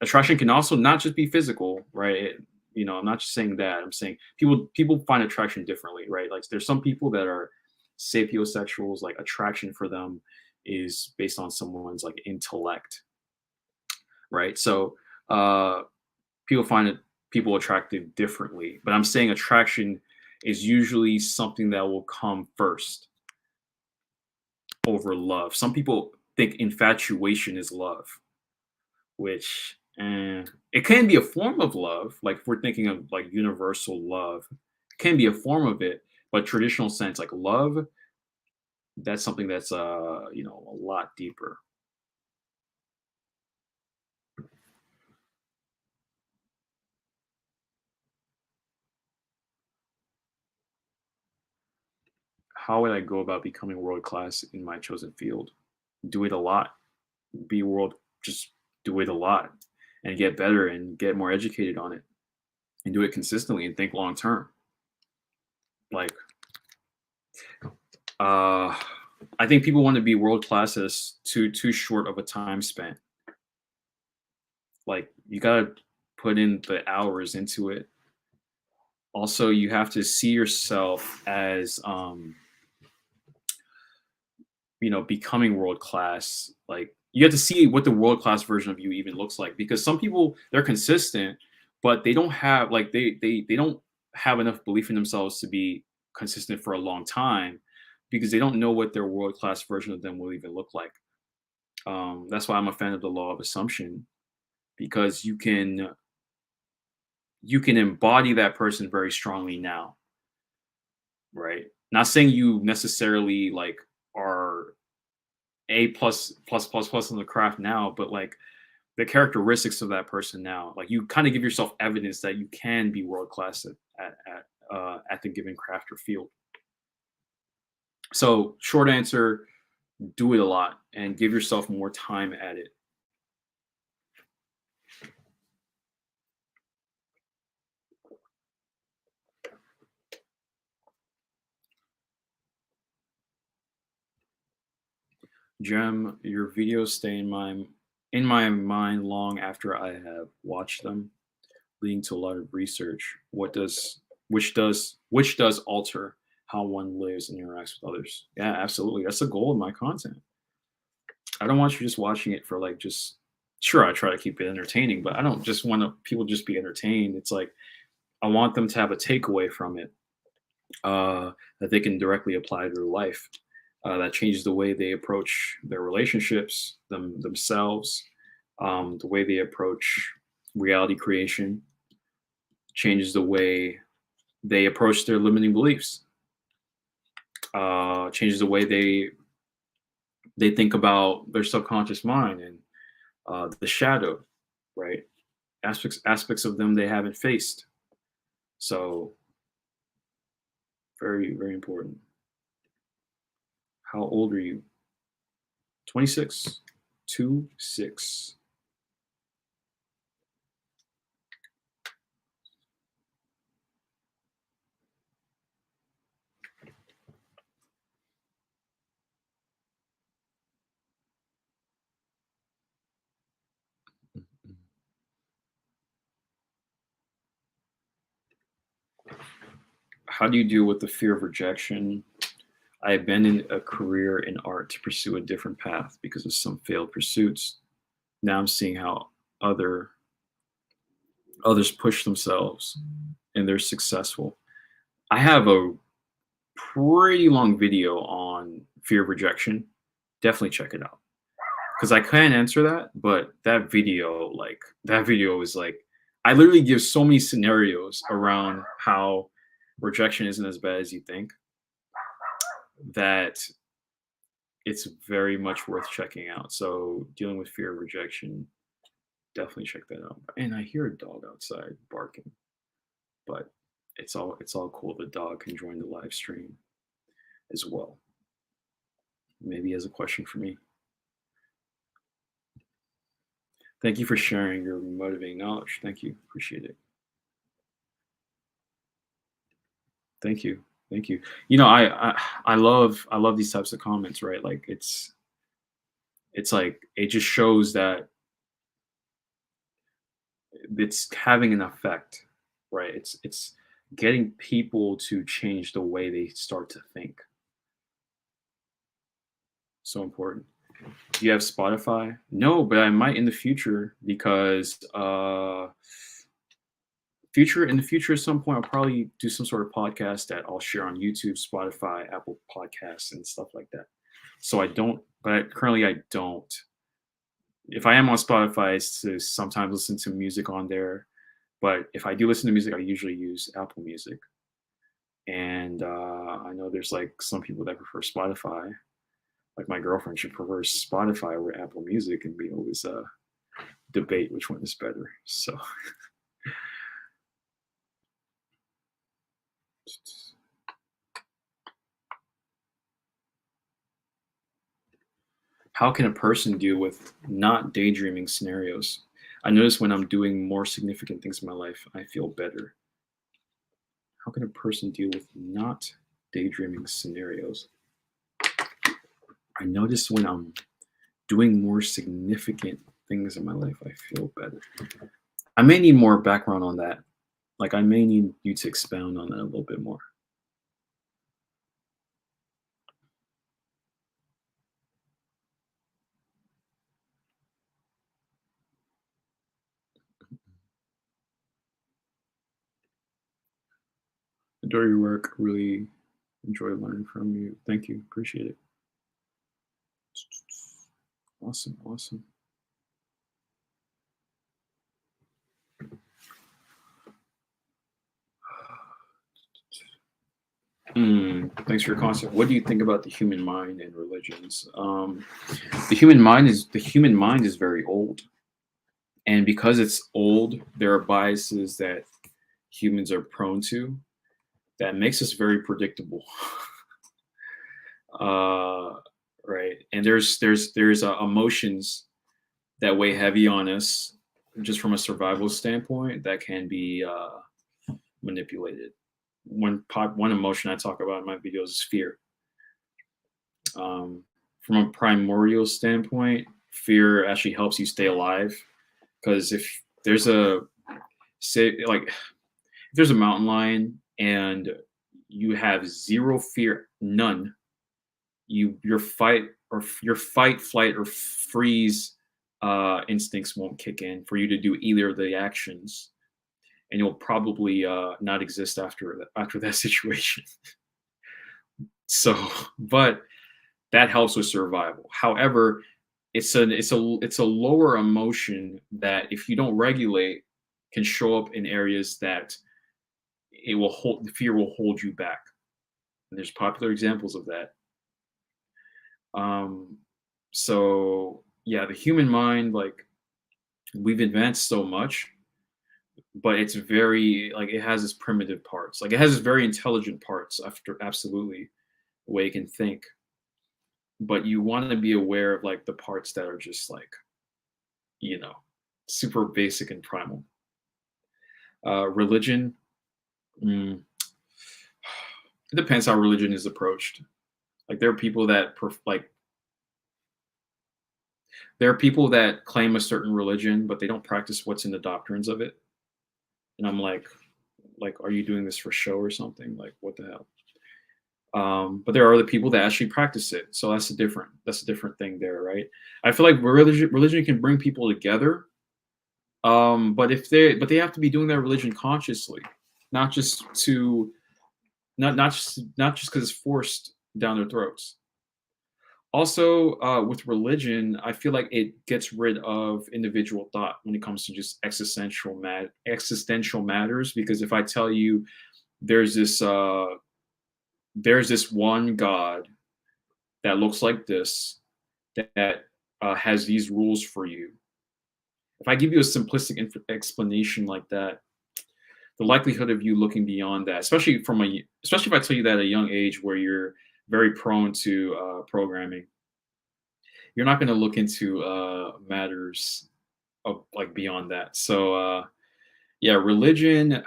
Attraction can also not just be physical, right? I'm not just saying that. I'm saying people find attraction differently, right? Like there's some people that are sapiosexuals. Like attraction for them is based on someone's like intellect, right? So people find it people attractive differently. But I'm saying attraction is usually something that will come first over love. Some people think infatuation is love, which it can be a form of love. Like if we're thinking of like universal love, it can be a form of it, but traditional sense, like love, that's something that's a lot deeper. how would I go about becoming world class in my chosen field? Do it a lot. Be world. Just do it a lot, and get better and get more educated on it, and do it consistently and think long term. Like, uh, I think people want to be world class as too short of a time span. Like, you gotta put in the hours into it. Also, you have to see yourself as becoming world class. Like, you have to see what the world class version of you even looks like, because some people, they're consistent, but they don't have, like, they don't have enough belief in themselves to be consistent for a long time, because they don't know what their world class version of them will even look like. That's why I'm a fan of the law of assumption, because you can embody that person very strongly now, right? Not saying you necessarily like are A plus in the craft now, but like the characteristics of that person now, like you kind of give yourself evidence that you can be world class at the given craft or field. So short answer, do it a lot and give yourself more time at it. Gem, your videos stay in my mind long after I have watched them, leading to a lot of research. Which does alter how one lives and interacts with others. Yeah, absolutely. That's the goal of my content. I don't want you just watching it for like just sure, I try to keep it entertaining, but I don't just want people just be entertained. It's like I want them to have a takeaway from it that they can directly apply to their life. That changes the way they approach their relationships, themselves, the way they approach reality creation, changes the way they approach their limiting beliefs, changes the way they think about their subconscious mind and the shadow, right? Aspects of them they haven't faced. So very, very important. How old are you? 26. 26. How do you deal with the fear of rejection? I abandoned a career in art to pursue a different path because of some failed pursuits. Now I'm seeing how other others push themselves and they're successful. I have a pretty long video on fear of rejection. Definitely check it out because I can't answer that, but that video is like I literally give so many scenarios around how rejection isn't as bad as you think that it's very much worth checking out. So dealing with fear of rejection, definitely check that out. And I hear a dog outside barking, but it's all cool. The dog can join the live stream as well. Maybe he has a question for me. Thank you for sharing your motivating knowledge. Thank you. Appreciate it. Thank you. Thank you. I love these types of comments, right? Like it's like it just shows that it's having an effect, right? It's getting people to change the way they start to think. So important. Do you have Spotify? No, but I might in the future because in the future at some point I'll probably do some sort of podcast that I'll share on YouTube, Spotify, Apple Podcasts, and stuff like that. So I don't, but currently I don't. If I am on Spotify, it's to sometimes listen to music on there. But if I do listen to music, I usually use Apple Music. And I know there's like some people that prefer Spotify. Like my girlfriend, she prefers Spotify over Apple Music, and we always debate which one is better. So How can a person deal with not daydreaming scenarios? I notice when I'm doing more significant things in my life, I feel better. How can a person deal with not daydreaming scenarios? I notice when I'm doing more significant things in my life, I feel better. I may need more background on that. Like, I may need you to expound on that a little bit more. Adore your work. Really enjoy learning from you. Thank you. Appreciate it. Awesome. Awesome. Thanks for your concept. What do you think about the human mind and religions? The human mind is very old, and because it's old, there are biases that humans are prone to that makes us very predictable. uh, right, and there's emotions that weigh heavy on us just from a survival standpoint that can be manipulated. One emotion I talk about in my videos is fear. From a primordial standpoint, fear actually helps you stay alive, because if there's a say like if there's a mountain lion and you have zero fear, none, your fight, flight, or freeze instincts won't kick in for you to do either of the actions, and you'll probably not exist after that situation. So, but that helps with survival. However, it's a lower emotion that, if you don't regulate, can show up in areas that the fear will hold you back. And there's popular examples of that. Um, so yeah, the human mind, like, we've advanced so much, but it's very, like, it has its primitive parts. Like, it has its very intelligent parts after, absolutely, the way it can think. But you want to be aware of, like, the parts that are just, like, you know, super basic and primal. Religion, mm, it depends how religion is approached. Like, there are people that claim a certain religion, but they don't practice what's in the doctrines of it. And I'm like, are you doing this for show or something? Like, what the hell? But there are other people that actually practice it, so that's a different thing there, right? I feel like religion can bring people together, but they have to be doing their religion consciously, not just to not just because it's forced down their throats. Also, with religion, I feel like it gets rid of individual thought when it comes to just existential matters. Because if I tell you there's this there's this one God that looks like this, that has these rules for you. If I give you a simplistic explanation like that, the likelihood of you looking beyond that, especially if I tell you that at a young age where you're very prone to programming, you're not going to look into matters of, like, beyond that. So yeah, religion.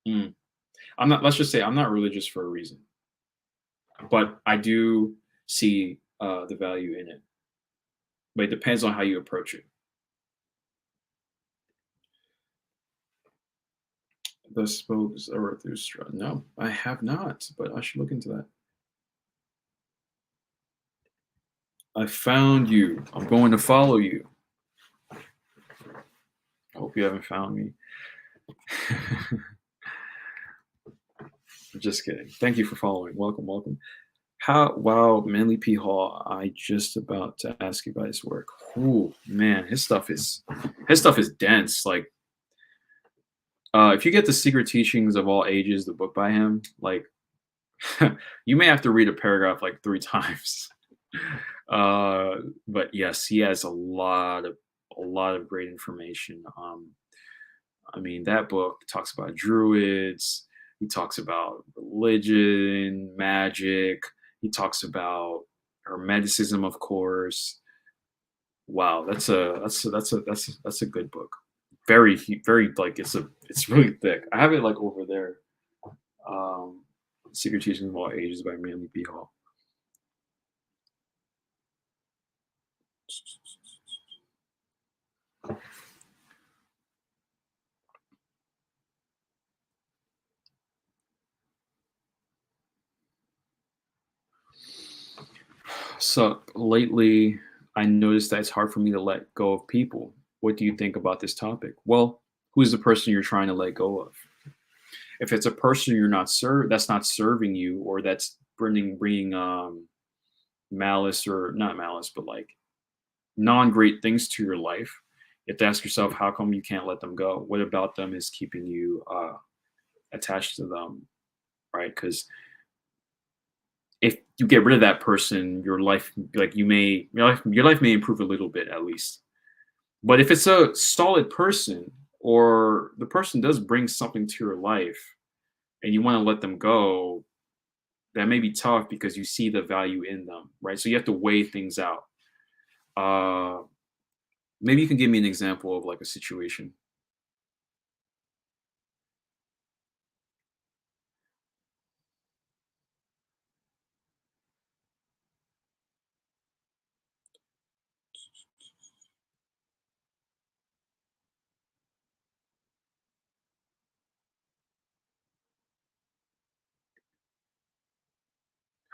mm, I'm not. Let's just say I'm not religious for a reason, but I do see the value in it. But it depends on how you approach it. The spoke Zarathustra. No, I have not, but I should look into that. I found you. I'm going to follow you. I hope you haven't found me. Just kidding. Thank you for following. Welcome, welcome. Wow, Manley P. Hall. I just about to ask you about his work. Ooh, man, his stuff is dense. Like, if you get The Secret Teachings of All Ages, the book by him, like, you may have to read a paragraph like 3 times. But yes, he has a lot of great information. I mean, that book talks about druids. He talks about religion, magic. He talks about Hermeticism, of course. Wow, that's a good book. Very like it's really thick. I have it like over there. Um, Secret Teachings of All Ages by Manley Hall. So lately, I noticed that it's hard for me to let go of people. What do you think about this topic? Well, who's the person you're trying to let go of? If it's a person you're not that's not serving you, or that's bringing malice, or not malice, but like non great things to your life, you have to ask yourself, how come you can't let them go? What about them is keeping you attached to them, right? Because if you get rid of that person, your life, like your life may improve a little bit at least. But if it's a solid person, or the person does bring something to your life, and you want to let them go, that may be tough because you see the value in them, right? So you have to weigh things out. Uh, Maybe you can give me an example of like a situation.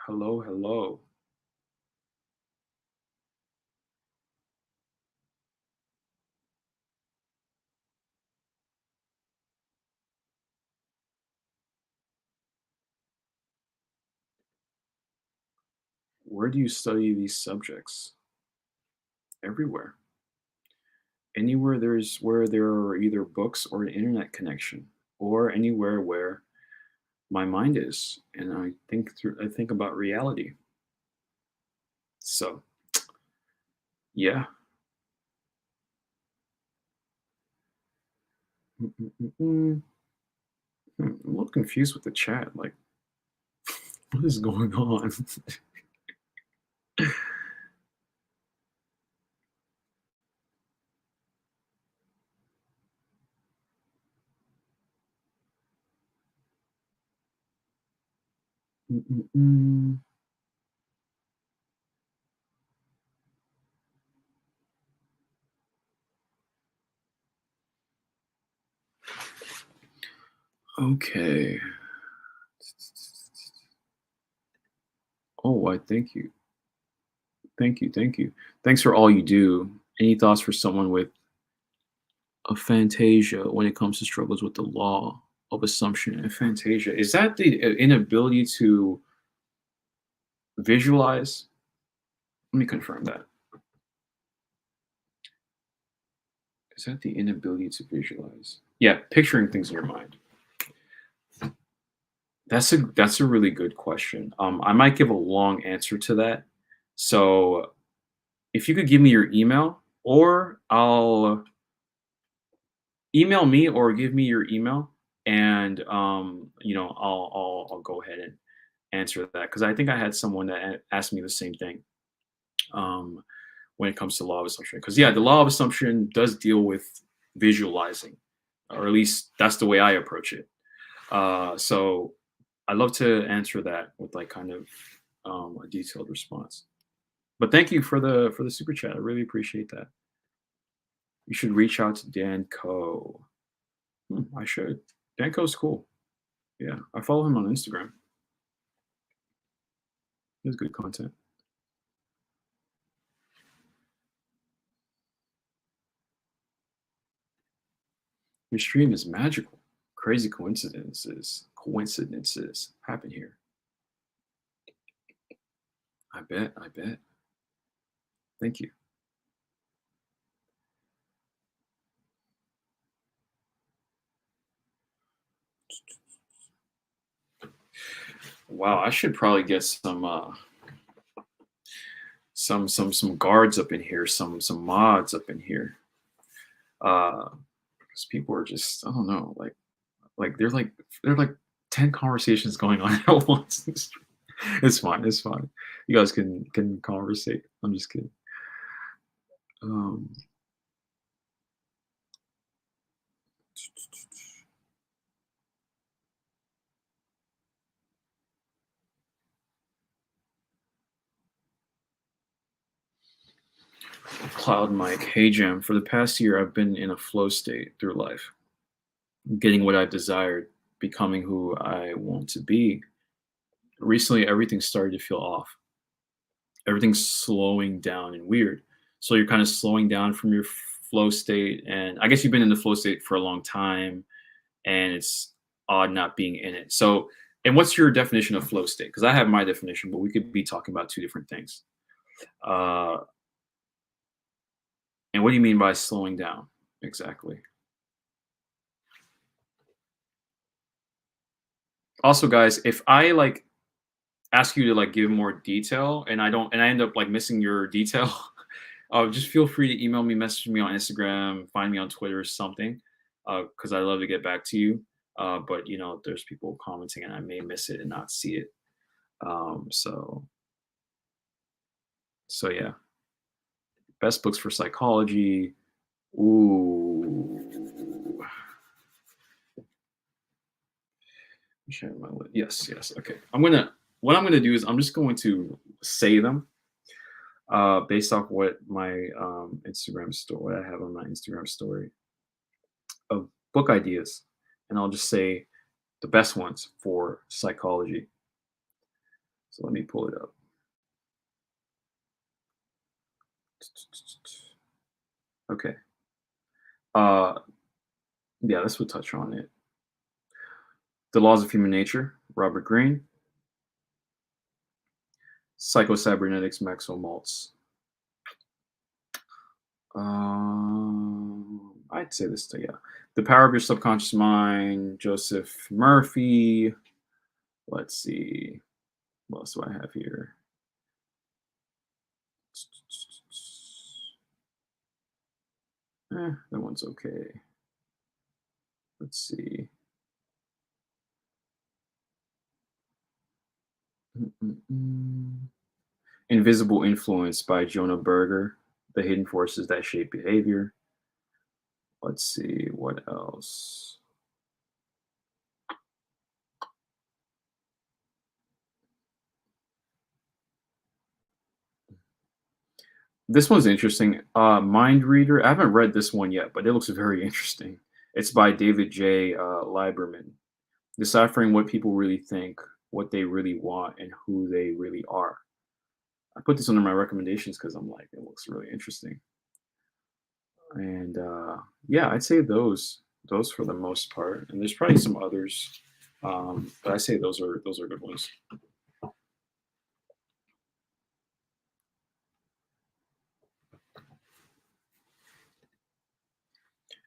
Hello, hello. Where do you study these subjects? Everywhere. Anywhere where there are either books or an internet connection, or anywhere where my mind is, and I think about reality. So yeah. Mm, mm, mm, mm. I'm a little confused with the chat. Like, what is going on? Mm, mm, mm. Okay. Oh, I thank you. Thank you. Thank you. Thanks for all you do. Any thoughts for someone with a Fantasia when it comes to struggles with the law of assumption and Fantasia? Is that the inability to visualize? Let me confirm that. Is that the inability to visualize? Yeah, picturing things in your mind. That's a really good question. I might give a long answer to that. So if you could give me your email, or I'll email me, or give me your email, and I'll go ahead and answer that, because I think I had someone that asked me the same thing. Um, when it comes to law of assumption, because yeah, the law of assumption does deal with visualizing, or at least that's the way I approach it. So I'd love to answer that with like kind of a detailed response. But thank you for the super chat. I really appreciate that. You should reach out to Danco. I should. Danco's cool. Yeah, I follow him on Instagram. He has good content. Your stream is magical. Crazy coincidences happen here. I bet. I bet. Thank you. Wow, I should probably get some guards up in here, some mods up in here. Because people are just, I don't know, like they're like 10 conversations going on at once. It's fine. It's fine. You guys can conversate. I'm just kidding. Um, Cloud Mike. Hey Jam. For the past year, I've been in a flow state through life, getting what I've desired, becoming who I want to be. Recently, everything started to feel off. Everything's slowing down and weird. So you're kind of slowing down from your flow state, and I guess you've been in the flow state for a long time, and it's odd not being in it. So, and what's your definition of flow state? Because I have my definition, but we could be talking about two different things. Uh, and what do you mean by slowing down exactly? Also, guys, if I like ask you to like give more detail and I don't, and I end up like missing your detail, just feel free to email me, message me on Instagram, find me on Twitter or something, because I love to get back to you. But you know, there's people commenting and I may miss it and not see it. Um, so, so yeah, best books for psychology. Ooh, share my yes, yes. Okay, what I'm gonna do is I'm just going to say them based off what my Instagram story, what I have on my Instagram story of book ideas, and I'll just say the best ones for psychology. So let me pull it up. Okay. Uh, yeah, this would touch on it. The Laws of Human Nature, Robert Greene. Psychocybernetics, Maxwell Maltz. I'd say this, yeah. The Power of Your Subconscious Mind, Joseph Murphy. Let's see. What else do I have here? That one's okay. Let's see. Invisible Influence by Jonah Berger. The Hidden Forces That Shape Behavior. Let's see. What else? This one's interesting. Mind Reader. I haven't read this one yet, but it looks very interesting. It's by David J. Lieberman. Deciphering what people really think, what they really want, and who they really are. I put this under my recommendations because I'm like, it looks really interesting. And yeah, I'd say those for the most part. And there's probably some others, but I say those are good ones.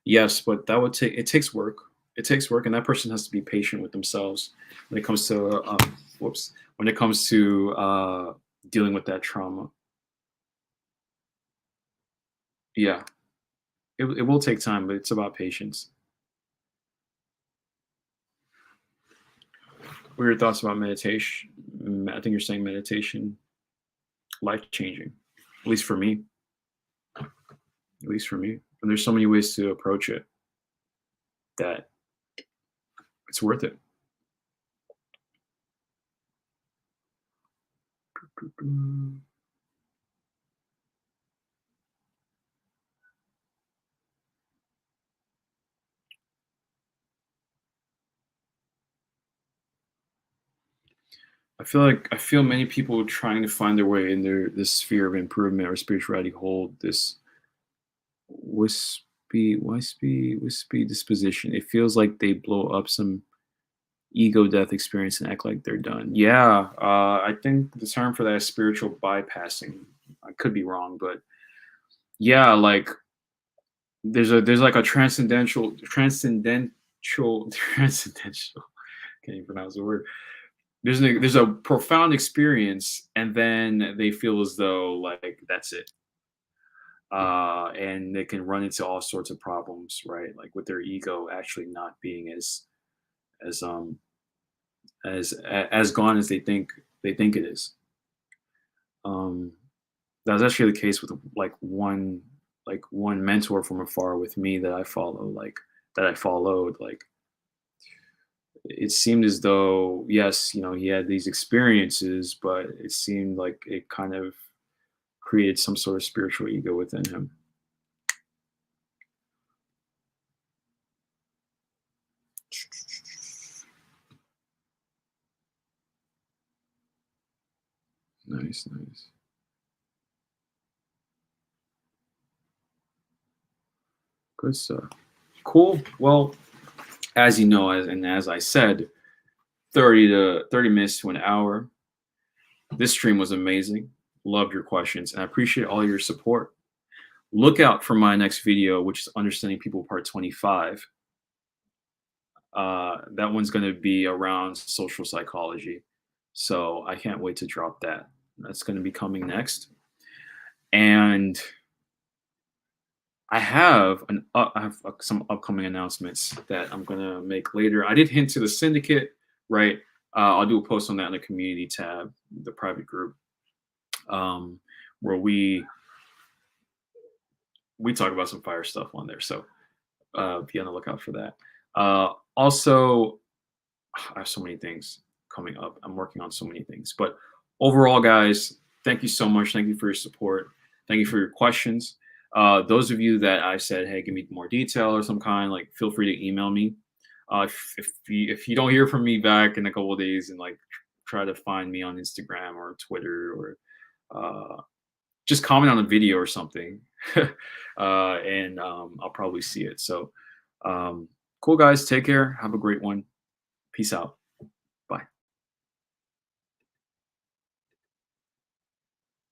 Yes, but that would take it takes work. It takes work, and that person has to be patient with themselves when it comes to whoops when it comes to dealing with that trauma. Yeah, it will take time, but it's about patience. What are your thoughts about meditation? I think you're saying meditation, life changing, at least for me. At least for me. And there's so many ways to approach it that it's worth it. I feel many people trying to find their way in this sphere of improvement or spirituality hold this wispy disposition. It feels like they blow up some ego death experience and act like they're done. Yeah, I think the term for that is spiritual bypassing. I could be wrong, but yeah, like there's like a transcendental. Can't even pronounce the word. There's a profound experience, and then they feel as though like that's it, and they can run into all sorts of problems, right? Like with their ego actually not being as as gone as they think they think it is. Um, that was actually the case with like one mentor from afar with me that I follow, like that I followed. Like it seemed as though, yes, he had these experiences, but it seemed like it kind of created some sort of spiritual ego within him. Nice, nice. Good stuff. Cool. Well, as you know, and as I said, 30 minutes to an hour. This stream was amazing. Loved your questions, and I appreciate all your support. Look out for my next video, which is Understanding People Part 25. That one's going to be around social psychology. So I can't wait to drop that. That's going to be coming next. And I have some upcoming announcements that I'm going to make later. I did hint to the syndicate, right? I'll do a post on that in the community tab, the private group, where we talk about some fire stuff on there. So be on the lookout for that. Also, I have so many things coming up. I'm working on so many things. But overall, guys, thank you so much. Thank you for your support. Thank you for your questions. Those of you that I said, hey, give me more detail or some kind, like, feel free to email me. If you don't hear from me back in a couple of days, and like try to find me on Instagram or Twitter, or just comment on a video or something, and I'll probably see it. So cool, guys. Take care. Have a great one. Peace out.